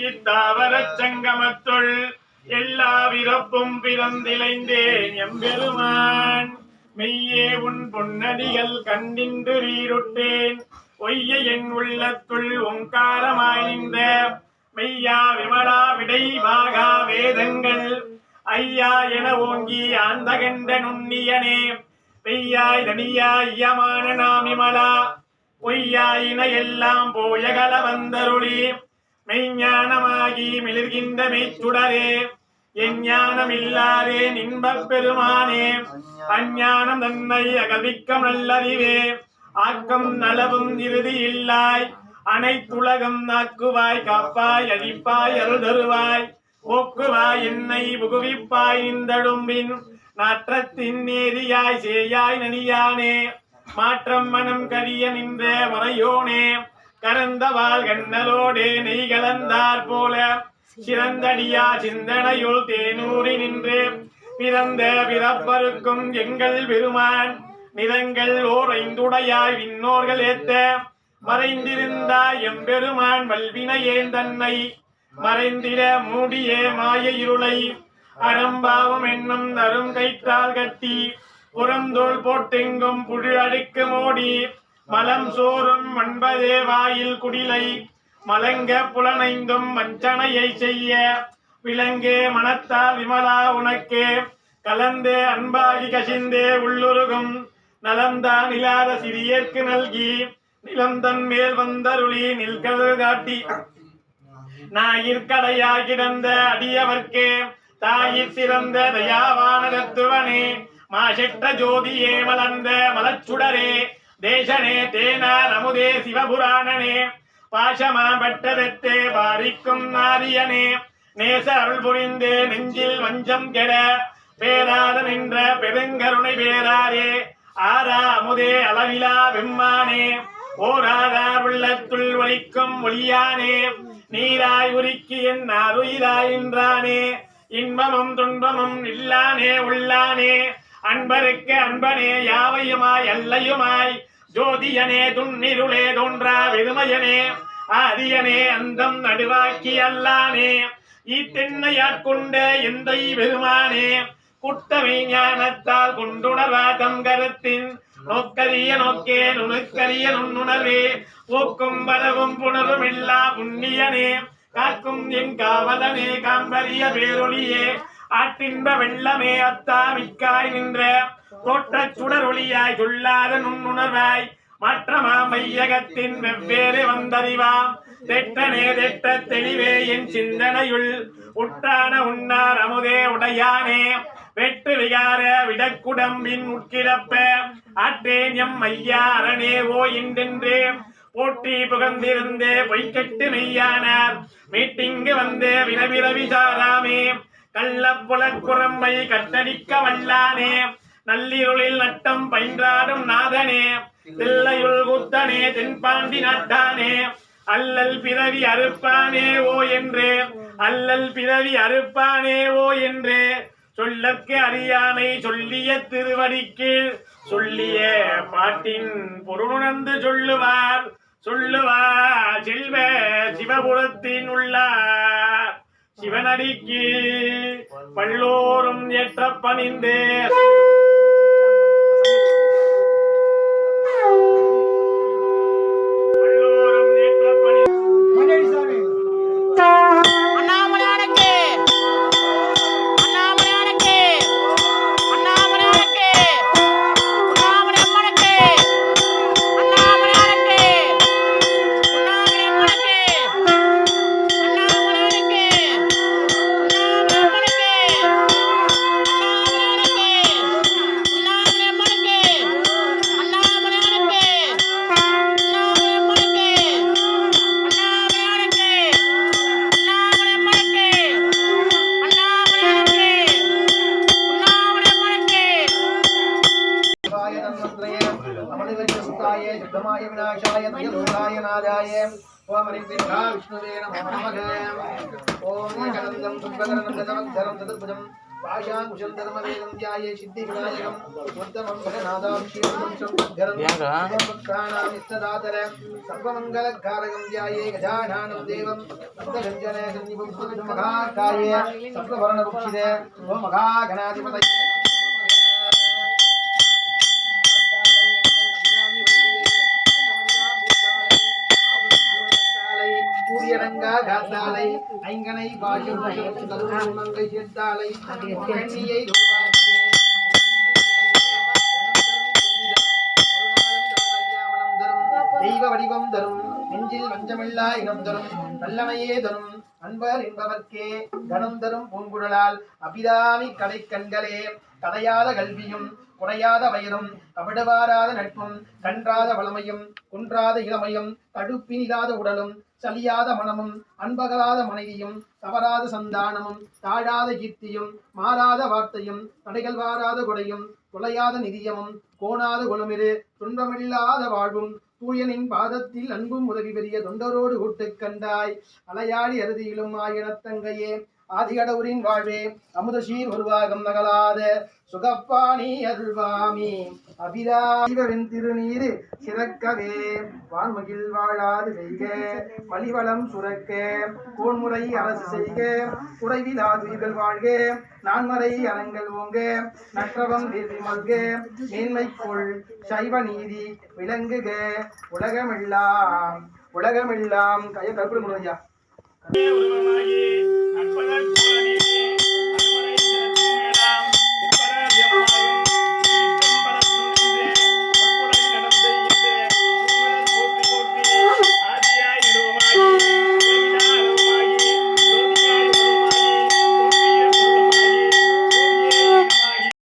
இத்தாவரச் சங்கமத்துள் எல்லா விரப்பும் பிறந்திலைந்தேன் எம்பெருமான் மெய்யே உன் பொன்னடிகள் கண்டின்று வீருட்டேன் ஒய்ய என் உள்ளத்துள் ஓங்காரமாய் நின்ற மெய்யா விமலா விடை பாகா வேதங்கள் ஐயா என ஓங்கி ஆந்தகண்ட நுண்ணியனே பெய்யாய் தனியாய் யமான நாமிமலா பொய்யாயின எல்லாம் போயகல வந்தருளி மெய்ஞானமாகி மிளிர்கின்ற மெய்ச்சுடரே என் ஞானம் இல்லாதே இன்பப் பெருமானே அஞ்ஞானம் தன்னை அகழ்விக்கம் நல்லறிவே ஆக்கம் நலவும் இறுதி இல்லாய் அனைத்துலகம் நாக்குவாய் காப்பாய் அழிப்பாய் அருள் தருவாய் போக்குவாய் என்னை புகுவிப்பாய் நின்றடும்பின் நாற்றத்தின் நேரியாய் சேயாய் நனியானே மாற்றம் மனம் கரிய நின்ற மறையோனே கரந்தவாள் கண்ணலோடே நெய் கலந்தார் போல சிறந்தடியா சிந்தனையுள் தேனூறி நின்று பிறந்த பிறப்பருக்கும் எங்கள் பெருமான் நிறங்கள் ஓர் ஐந்துடையாய் விண்ணோர்கள் ஏத்த மறைந்திருந்தாய் எம்பெருமான் வல்வினையேன் தன்னை மறைந்திட மூடிய மாய இருளை அறம்பாவம் என்னும் நரும் கைத்தால் கட்டி புறந்தோள் போட்டெங்கும் புழு அடுக்கு மோடி மலம் சோறும் மண்பதே வாயில் குடிலை மலங்க புலனைந்தும் வஞ்சனையை செய்ய விலங்கே மனத்தால் விமலா உனக்கே கலந்தே அன்பாகி கசிந்தே உள்ளுருகும் நலம்தான் இல்லாத சிறியர்க்கு நல்கி நிலம் தன் மேல் வந்தருளி நில்கடல் காட்டி நாயிற்கடையாய் கிடந்த அடியவர்க்கே தாயிற் சிறந்த தயாவான தத்துவனே மாசெற்ற ஜோதியே மலர்ந்த மலச்சுடரே தேசனே தேனார் அமுதே சிவபுராணனே பாசமா பெற்றதத்தே பாரிக்கும் நாரியனே நேச அருள் புரிந்தே நெஞ்சில் வஞ்சம் கெட பேராத நின்ற பெருங்கருணை பேராரே ஆரா அமுதே அளவிலா வெம்மானே ஓராதார் உள்ளத்துள் ஒலிக்கும் ஒளியானே நீராய் உருக்கி என் அருயிராயின்றானே இன்பமும் துன்பமும் இல்லானே உள்ளானே அன்பருக்கு அன்பனே யாவையுமாய் அல்லையுமாய் ஜோதியனே துன்னிருளே தோன்றா வெறுமையனே ஆதியனே அந்தம் நடுவாக்கி அல்லானே ஈத்தென்னையாட்கொண்ட எந்தை பெருமானே குட்டமை ஞானத்தால் கொண்டுணர்வா தம் கருத்தின் நோக்கரிய நோக்கே நுணுக்கரிய நுண்ணுணர்வே போக்கும் வரவும் புணரும் இல்லா புண்ணியனே காக்கும் என் காவலனே காம்பரிய பேரொழியே ஆற்றின்ப வெள்ளமே அத்தா மிக்காய் நின்ற தோற்றச் சுடரொளியாய் சொல்லாத நுண்ணுணர்வாய் மாற்றமா மையகத்தின் வெவ்வேறு வந்தறிவாம் தெட்டனே தெட்ட தெளிவே என் சிந்தனையுள் உட்டான உன்னார் அமுதே உடையானே வெட்டு விகார விடக்குடம்பின் உட்கிடப்ப ஆற்றேன் எம் ஐயா அரணே ஓ என்றென்றே போட்டி புகழ்ந்திருந்தே பொய்கட்டு மெய்யானார் மீட்டிங்கு வந்தே வினவிரவி சாராமே கள்ளப்புலக்குரம்பை கட்டடிக்க வல்லானே நள்ளிருளில் நட்டம் பயின்றாடும் நாதனே தில்லையுள் குத்தனே தென்பாண்டி நாட்டானே அல்லல் பிறவி அறுப்பானே ஓ என்றே அல்லல் பிறவி அறுப்பானே ஓ என்றே சொல்லற்கு அறியானை சொல்லிய திருவடிக்கு சொல்லிய பாட்டின் பொருளுணர்ந்து சொல்லுவார் சொல்லுவார் செல்வ சிவபுரத்தின் உள்ளார் சிவனடிக்கு பல்லோரும் ஏற்ற பணிந்தே विनाशाय लोकाय नादाय ओम विष्णुवे नमः ओम एकदं सुखकरं दशवक्धरं चतुर्भुजं पाशाङ्कुशं धर्मवेदं ध्याये सिद्धिविनायकम् उत्तमं भगनादाभिषेकं संवत्सरं सर्वभक्तानाम् इष्टदातर सर्वमङ्गलकारकं ध्याये गजाननं देवं सप्तगञ्जने सन्निपुं महाकाये सर्ववर्णभुक्षिते ओम महागणाधिपतये சூரியரங்கா காத்தாலை ஐங்கனை பாயும் கருணை சேர்த்தாலை கண்ணியை தெய்வ வடிவம் தரும் நெஞ்சில் வஞ்சமில்லா இனம் தரும் நல்லமையே தரும் அன்பர் என்பவர்க்கே கணம் தரும் பூங்குழலால் அபிராமி கடை கண்களே கடையாத கல்வியும் குறையாத வயதும் கவிடுவாராத நட்பும் கன்றாத வளமையும் குன்றாத இளமையும் தடுப்பினில்லாத உடலும் சலியாத மனமும் அன்பகலாத மனைவியும் தவறாத சந்தானமும் தாழாத கீர்த்தியும் மாறாத வார்த்தையும் தடைகள் வாராத கொடையும் தொலையாத நிதியமும் கோணாத குலமிரு துன்பமில்லாத வாழ்வும் தூயனின் பாதத்தில் அன்பும் உதவி பெரிய தொண்டரோடு கூட்டுக் கண்டாய் அலையாடி அறுதியிலும் ஆயினத்தங்கையே ஆதிகடவுரின் வாழ்வே அமுதசீர் உருவாகம் நகலாத சுகப்பாணி அருள்வாமி அபிராமிவரின் திருநீரு சிறக்கவே வான்மகில் வாழாது செய்க பலிவளம் சுரக்க கோன்முறை அரசு செய்க குறைவிலாதுயிர்கள் வாழ்க நான்மறை அறங்கள் ஓங்க நற்றவம் தீர்வி மல்க மேன்மைக்குள் சைவ நீதி விளங்குக உலகமெல்லாம் கைய கற்பு முறையா உருவமாகி அற்புத